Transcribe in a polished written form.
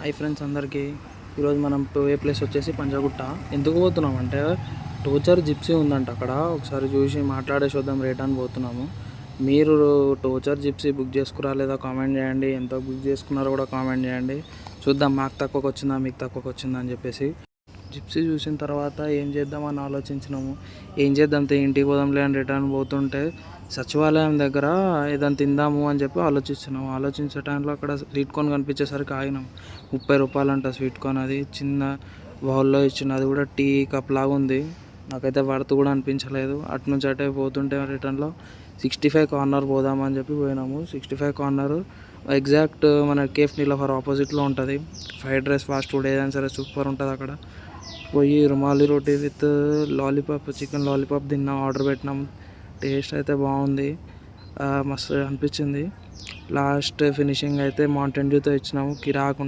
Hi friends అందరికీ. ఈరోజు మనం పోయే ప్లేస్ వచ్చేసి పంజాగుట్ట. ఎందుకు పోతున్నాం అంటే టోచర్ జిప్సీ ఉందంట అక్కడ. ఒకసారి చూసి మాట్లాడేసి వద్దాం రేట్ అని పోతున్నాము. మీరు టోచర్ జిప్సీ బుక్ చేసుకురా లేదా కామెంట్ చేయండి. ఎంత బుక్ చేసుకున్నారో కూడా కామెంట్ చేయండి. చూద్దాం మాకు తక్కువకి వచ్చిందా మీకు తక్కువకి వచ్చిందా అని చెప్పేసి. జిప్సీ చూసిన తర్వాత ఏం చేద్దామని ఆలోచించినాము. ఏం చేద్దాం ఇంటికి పోదాంలే అని రిటర్న్ పోతుంటే సచివాలయం దగ్గర ఏదైనా తిందాము అని చెప్పి ఆలోచిస్తున్నాము. ఆలోచించే టైంలో అక్కడ స్వీట్ కార్న్ కనిపించేసరికి ఆగినాం. 30 రూపాయలు అంట స్వీట్ కార్న్. అది చిన్న బౌల్లో ఇచ్చిన, అది కూడా టీ కప్ లాగా ఉంది. నాకైతే వర్త్ కూడా అనిపించలేదు. అటు నుంచి అటే పోతుంటే రిటర్న్లో 65 కార్నర్ పోదామని చెప్పి పోయినాము. 65 కార్నర్ ఎగ్జాక్ట్ మన కేఫ్ నీలోఫర్ ఆపోజిట్లో ఉంటుంది. ఫ్రైడ్ రైస్ ఫాస్ట్ ఫుడ్ ఏదైనా సరే సూపర్ ఉంటుంది అక్కడ. పోయి రుమాలి రోటీ విత్ లాలీపాప్, చికెన్ లాలీపాప్ తిన్నాం, ఆర్డర్ పెట్టినాం. టేస్ట్ అయితే బాగుంది, మస్తు అనిపించింది. లాస్ట్ ఫినిషింగ్ అయితే మౌంటైన్ డ్యూతో ఇచ్చినాము. కిరాకు